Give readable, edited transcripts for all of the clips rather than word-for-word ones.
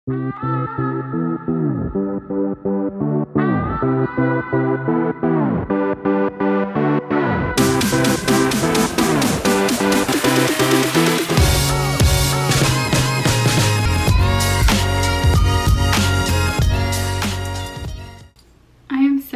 So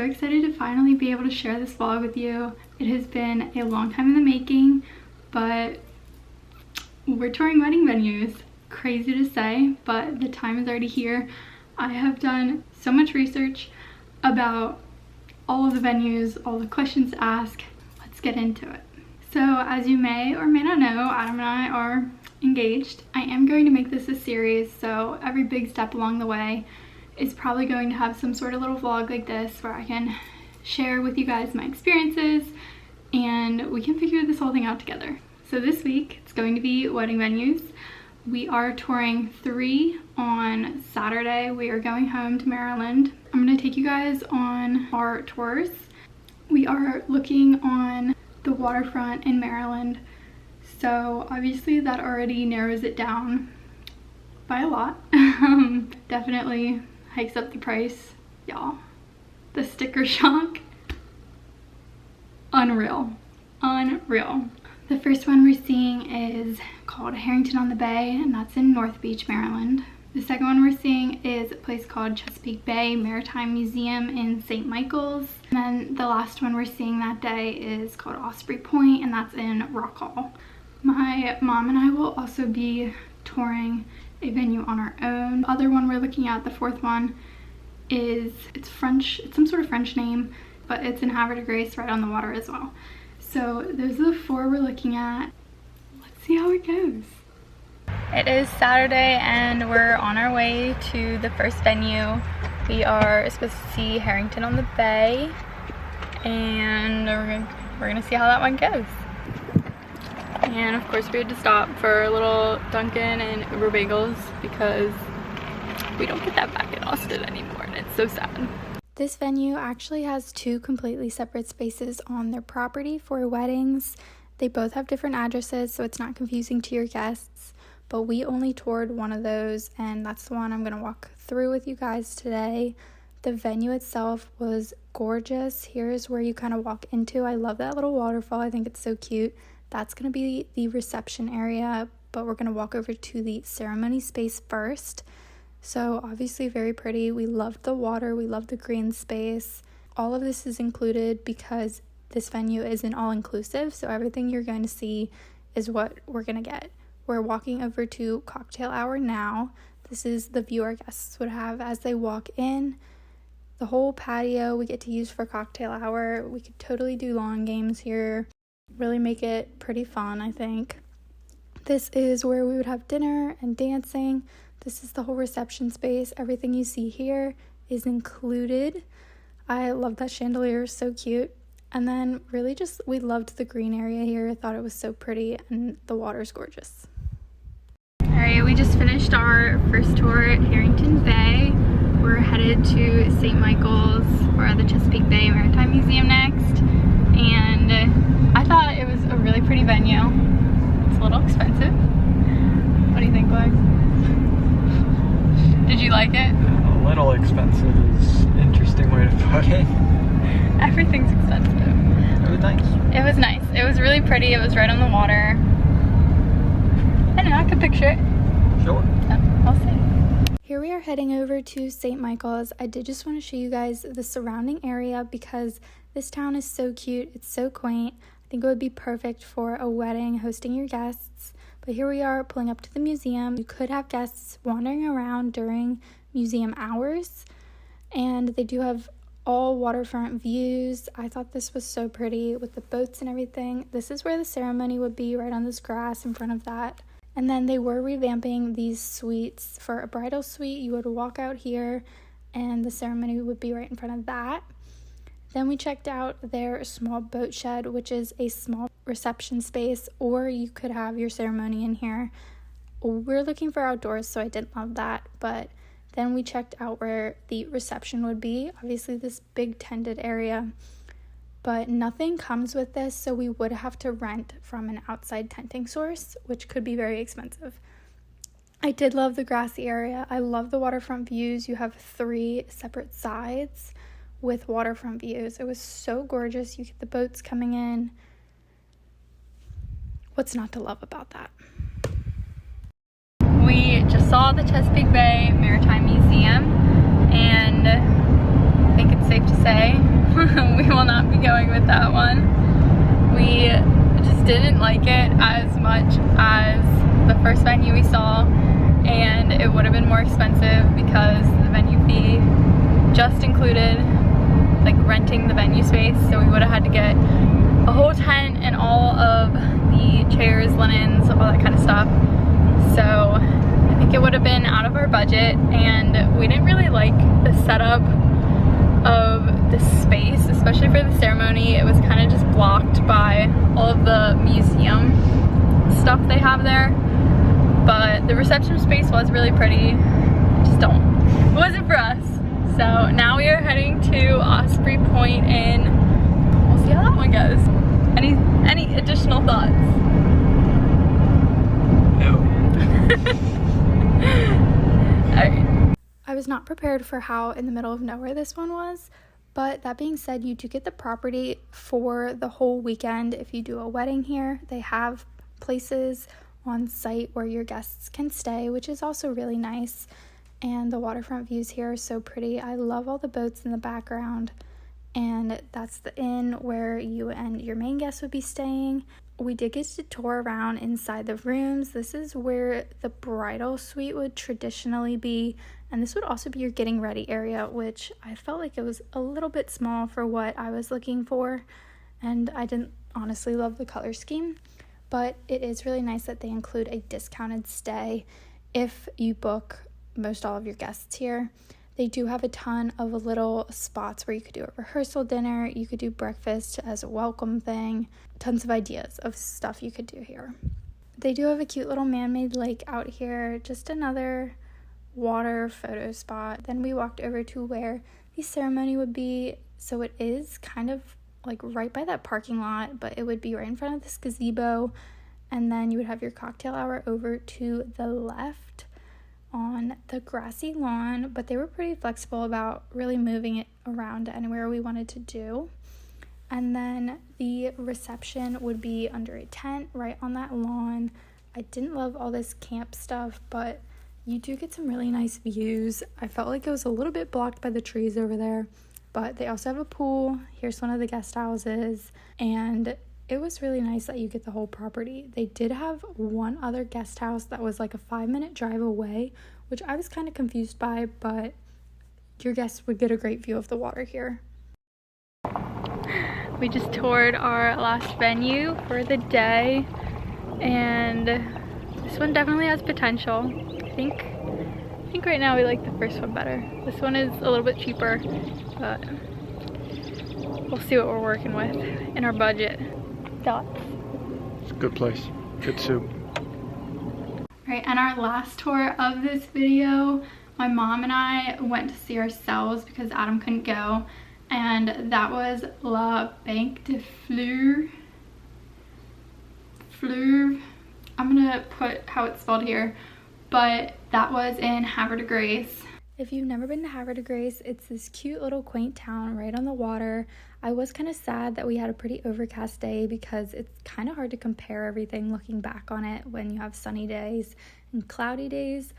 excited to finally be able to share this vlog with you. It has been a long time in the making, but we're touring wedding venues. Crazy to say, but the time is already here. I have done so much research about all of the venues, all the questions to ask. Let's get into it. So as you may or may not know, Adam and I are engaged. I am going to make this a series, so every big step along the way is probably going to have some sort of little vlog like this where I can share with you guys my experiences and we can figure this whole thing out together. So this week it's going to be wedding venues. We are touring 3 on Saturday. We are going home to Maryland. I'm going to take you guys on our tours. We are looking on the waterfront in Maryland, so obviously that already narrows it down by a lot. Definitely hikes up the price, y'all. The sticker shock, unreal. The first one we're seeing is called Herrington on the Bay, and that's in North Beach, Maryland. The second one we're seeing is a place called Chesapeake Bay Maritime Museum in St. Michael's. And then the last one we're seeing that day is called Osprey Point, and that's in Rock Hall. My mom and I will also be touring a venue on our own. The other one we're looking at, the fourth one, it's French. It's some sort of French name, but it's in Havre de Grace, right on the water as well. So those are the 4 we're looking at. Let's see how it goes. It is Saturday and we're on our way to the first venue. We are supposed to see Herrington on the Bay, and we're gonna see how that one goes. And of course we had to stop for a little Dunkin' and Uber bagels because we don't get that back in Austin anymore, and it's so sad. This venue actually has 2 completely separate spaces on their property for weddings. They both have different addresses, so it's not confusing to your guests, but we only toured one of those, and that's the one I'm going to walk through with you guys today. The venue itself was gorgeous. Here's where you kind of walk into. I love that little waterfall. I think it's so cute. That's going to be the reception area, but we're going to walk over to the ceremony space first. So obviously very pretty. We loved the water. We loved the green space. All of this is included because this venue isn't all-inclusive, so everything you're going to see is what we're going to get. We're walking over to cocktail hour now. This is the view our guests would have as they walk in. The whole patio we get to use for cocktail hour. We could totally do lawn games here. Really make it pretty fun, I think. This is where we would have dinner and dancing. This is the whole reception space. Everything you see here is included. I love that chandelier, so cute. And then really just, we loved the green area here. I thought it was so pretty and the water's gorgeous. Alright, we just finished our first tour at Herrington Bay. We're headed to St. Michael's or the Chesapeake Bay Maritime Museum next. And I thought it was a really pretty venue. It's a little expensive. What do you think, Lex? Did you like it? A little expensive is an interesting way to put it. Everything's expensive. It was nice. It was nice. It was really pretty. It was right on the water. I don't know, I could picture it. Sure. Yeah, I'll see. Here we are heading over to St. Michael's. I did just want to show you guys the surrounding area because this town is so cute. It's so quaint. I think it would be perfect for a wedding, hosting your guests. But here we are pulling up to the museum. You could have guests wandering around during museum hours, and they do have all waterfront views. I thought this was so pretty with the boats and everything. This is where the ceremony would be, right on this grass in front of that. And then they were revamping these suites. For a bridal suite, you would walk out here and the ceremony would be right in front of that. Then we checked out their small boat shed, which is a small reception space, or you could have your ceremony in here. We're looking for outdoors, so I didn't love that, but then we checked out where the reception would be. Obviously this big tended area, but nothing comes with this, so we would have to rent from an outside tenting source, which could be very expensive. I did love the grassy area. I love the waterfront views. You have 3 separate sides with waterfront views. It was so gorgeous. You get the boats coming in. What's not to love about that? We just saw the Chesapeake Bay Maritime Museum, and I think it's safe to say we will not be going with that one. We just didn't like it as much as the first venue we saw, and it would have been more expensive because the venue fee just included like renting the venue space, so we would have had to get a whole tent and all of the chairs, linens, all that kind of stuff. So I think it would have been out of our budget, and we didn't really like the setup of the space, especially for the ceremony. It was kind of just blocked by all of the museum stuff they have there. But the reception space was really pretty. It wasn't for us. So now we are heading to Osprey Point, and we'll see how that one goes. Any additional thoughts? No. Alright. I was not prepared for how in the middle of nowhere this one was, but that being said, you do get the property for the whole weekend. If you do a wedding here, they have places on site where your guests can stay, which is also really nice. And the waterfront views here are so pretty. I love all the boats in the background. And that's the inn where you and your main guests would be staying. We did get to tour around inside the rooms. This is where the bridal suite would traditionally be, and this would also be your getting ready area, which I felt like it was a little bit small for what I was looking for, and I didn't honestly love the color scheme, but it is really nice that they include a discounted stay if you book most all of your guests here. They do have a ton of little spots where you could do a rehearsal dinner, you could do breakfast as a welcome thing, tons of ideas of stuff you could do here. They do have a cute little man-made lake out here, just another water photo spot. Then we walked over to where the ceremony would be, so it is kind of like right by that parking lot, but it would be right in front of this gazebo, and then you would have your cocktail hour over to the left on the grassy lawn, but they were pretty flexible about really moving it around anywhere we wanted to do. And then the reception would be under a tent right on that lawn. I didn't love all this camp stuff, but you do get some really nice views. I felt like it was a little bit blocked by the trees over there, but they also have a pool. Here's one of the guest houses, and it was really nice that you get the whole property. They did have one other guest house that was like a 5-minute drive away, which I was kind of confused by, but your guests would get a great view of the water here. We just toured our last venue for the day, and this one definitely has potential. I think right now we like the first one better. This one is a little bit cheaper, but we'll see what we're working with in our budget. Thoughts? It's a good place. Good soup. Right, and our last tour of this video, my mom and I went to see ourselves because Adam couldn't go, and that was La Banque de Fleuve. I'm gonna put how it's spelled here, but that was in Havre de Grace. If you've never been to Havre de Grace, it's this cute little quaint town right on the water. I was kind of sad that we had a pretty overcast day because it's kind of hard to compare everything looking back on it when you have sunny days and cloudy days,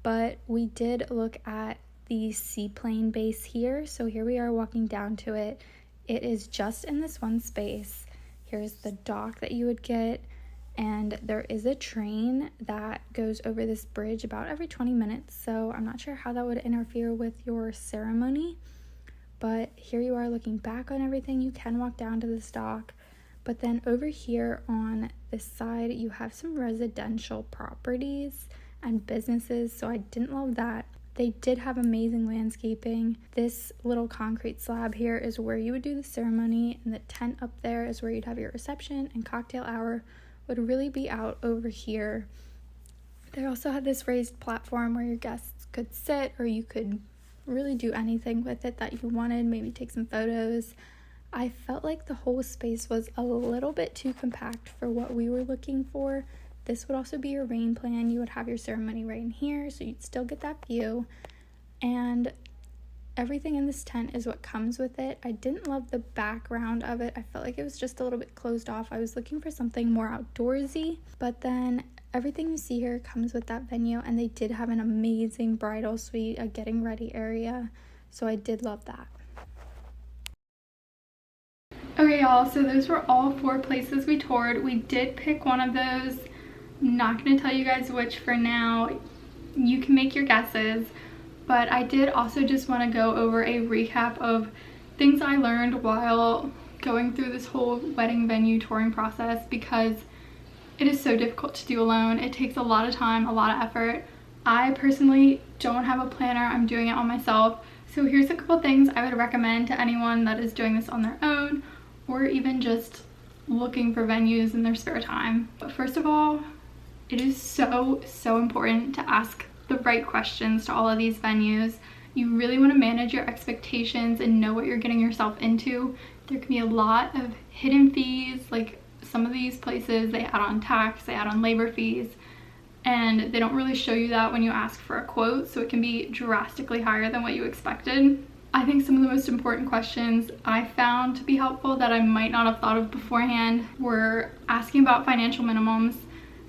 but we did look at the seaplane base here. So here we are walking down to it. It is just in this one space. Here's the dock that you would get, and there is a train that goes over this bridge about every 20 minutes, so I'm not sure how that would interfere with your ceremony, but here you are looking back on everything. You can walk down to this dock, but then over here on this side you have some residential properties and businesses, so I didn't love that. They did have amazing landscaping. This little concrete slab here is where you would do the ceremony, and the tent up there is where you'd have your reception, and cocktail hour would really be out over here. They also had this raised platform where your guests could sit, or you could really do anything with it that you wanted, maybe take some photos. I felt like the whole space was a little bit too compact for what we were looking for, This would also be your rain plan. You would have your ceremony right in here, so you'd still get that view. And everything in this tent is what comes with it. I didn't love the background of it. I felt like it was just a little bit closed off. I was looking for something more outdoorsy, but then everything you see here comes with that venue, and they did have an amazing bridal suite, a getting ready area, so I did love that. Okay, y'all, so those were all 4 places we toured. We did pick one of those. I'm not going to tell you guys which for now. You can make your guesses. But I did also just want to go over a recap of things I learned while going through this whole wedding venue touring process, because it is so difficult to do alone. It takes a lot of time, a lot of effort. I personally don't have a planner. I'm doing it on myself. So here's a couple things I would recommend to anyone that is doing this on their own or even just looking for venues in their spare time. But first of all, it is so important to ask the right questions to all of these venues. You really want to manage your expectations and know what you're getting yourself into. There can be a lot of hidden fees, like some of these places, they add on tax, they add on labor fees, and they don't really show you that when you ask for a quote, so it can be drastically higher than what you expected. I think some of the most important questions I found to be helpful that I might not have thought of beforehand were asking about financial minimums.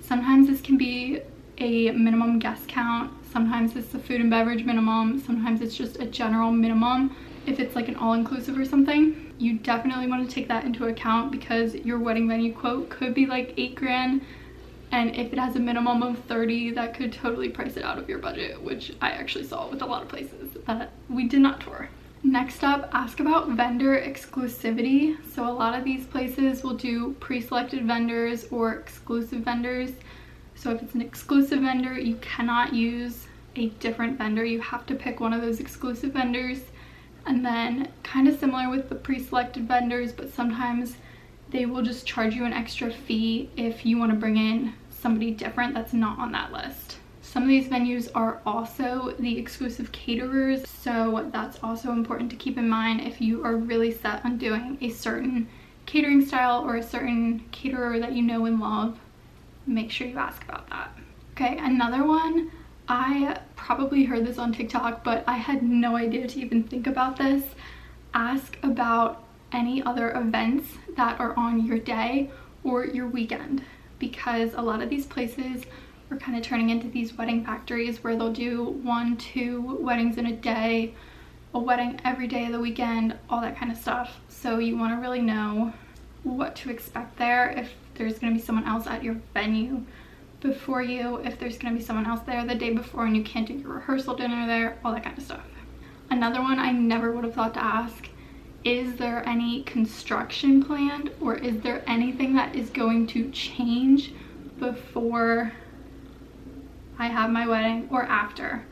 Sometimes this can be a minimum guest count, sometimes it's the food and beverage minimum, sometimes it's just a general minimum. If it's like an all-inclusive or something, you definitely want to take that into account, because your wedding venue quote could be like 8 grand, and if it has a minimum of 30, that could totally price it out of your budget, which I actually saw with a lot of places that we did not tour. Next up, ask about vendor exclusivity. So a lot of these places will do pre-selected vendors or exclusive vendors. So if it's an exclusive vendor, you cannot use a different vendor. You have to pick one of those exclusive vendors. And then kind of similar with the pre-selected vendors, but sometimes they will just charge you an extra fee if you want to bring in somebody different that's not on that list. Some of these venues are also the exclusive caterers, so that's also important to keep in mind if you are really set on doing a certain catering style or a certain caterer that you know and love. Make sure you ask about that. Okay, another one, I probably heard this on TikTok, but I had no idea to even think about this. Ask about any other events that are on your day or your weekend, because a lot of these places are kind of turning into these wedding factories where they'll do 1-2 weddings in a day, a wedding every day of the weekend, all that kind of stuff. So you want to really know what to expect there, if there's going to be someone else at your venue before you, if there's going to be someone else there the day before and you can't do your rehearsal dinner there, all that kind of stuff. Another one I never would have thought to ask, is there any construction planned, or is there anything that is going to change before I have my wedding or after?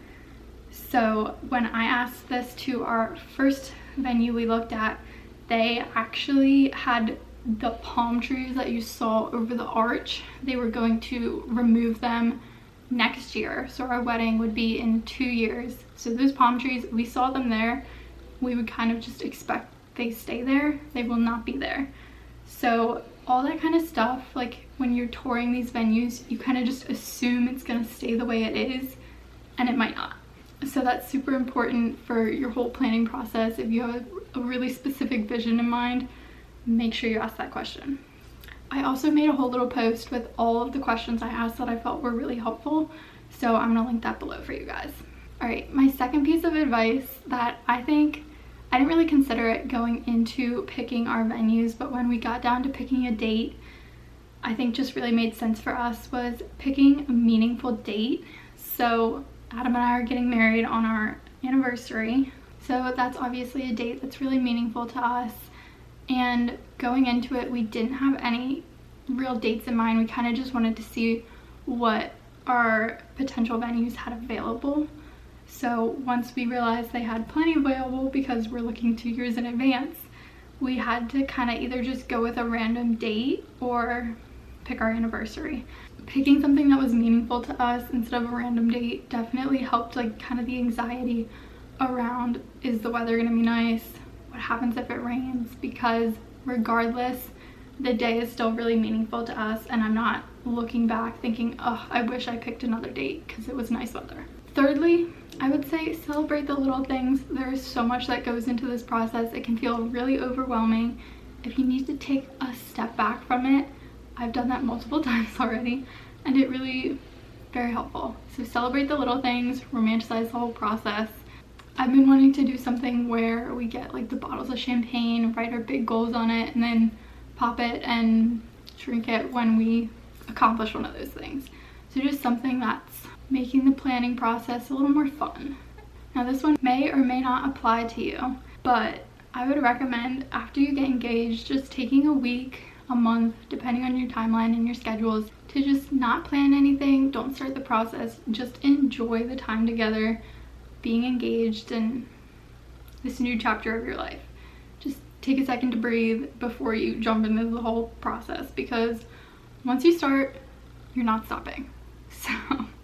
So when I asked this to our first venue we looked at, they actually had the palm trees that you saw over the arch. They were going to remove them next year, so our wedding would be in 2 years. So those palm trees, we saw them there. We would kind of just expect they stay there. They will not be there. So all that kind of stuff, like when you're touring these venues, you kind of just assume it's going to stay the way it is, and it might not. So that's super important for your whole planning process. If you have a really specific vision in mind, make sure you ask that question. I also made a whole little post with all of the questions I asked that I felt were really helpful, so I'm gonna link that below for you guys. All right, my second piece of advice that I didn't really consider it going into picking our venues, but when we got down to picking a date, I think just really made sense for us was picking a meaningful date. So Adam and I are getting married on our anniversary, so that's obviously a date that's really meaningful to us. And going into it, we didn't have any real dates in mind. We kind of just wanted to see what our potential venues had available. So once we realized they had plenty available, because we're looking 2 years in advance, we had to kind of either just go with a random date or pick our anniversary. Picking something that was meaningful to us instead of a random date definitely helped, like, kind of the anxiety around, is the weather gonna be nice? What happens if it rains? Because regardless, the day is still really meaningful to us, and I'm not looking back thinking, oh, I wish I picked another date because it was nice weather. Thirdly, I would say celebrate the little things. There is so much that goes into this process. It can feel really overwhelming. If you need to take a step back from it, I've done that multiple times already, and it really very helpful. So celebrate the little things, romanticize the whole process. I've been wanting to do something where we get like the bottles of champagne, write our big goals on it, and then pop it and drink it when we accomplish one of those things. So just something that's making the planning process a little more fun. Now this one may or may not apply to you, but I would recommend after you get engaged, just taking a week, a month, depending on your timeline and your schedules, to just not plan anything. Don't start the process, just enjoy the time together, being engaged in this new chapter of your life. Just take a second to breathe before you jump into the whole process, because once you start, you're not stopping. So,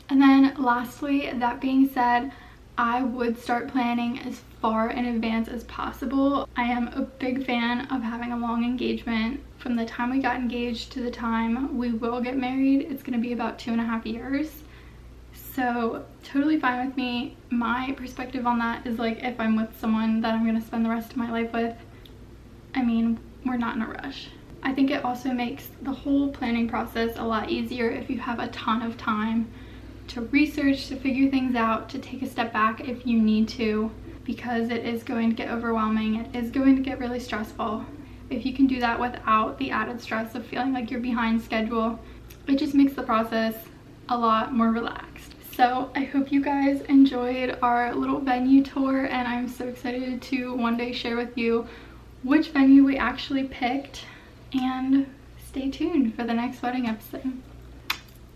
and then lastly, that being said, I would start planning as far in advance as possible. I am a big fan of having a long engagement. From the time we got engaged to the time we will get married, it's going to be about 2.5 years. So totally fine with me. My perspective on that is like, if I'm with someone that I'm going to spend the rest of my life with, I mean, we're not in a rush. I think it also makes the whole planning process a lot easier if you have a ton of time to research, to figure things out, to take a step back if you need to, because it is going to get overwhelming. It is going to get really stressful. If you can do that without the added stress of feeling like you're behind schedule, it just makes the process a lot more relaxed. So I hope you guys enjoyed our little venue tour, and I'm so excited to one day share with you which venue we actually picked, and stay tuned for the next wedding episode.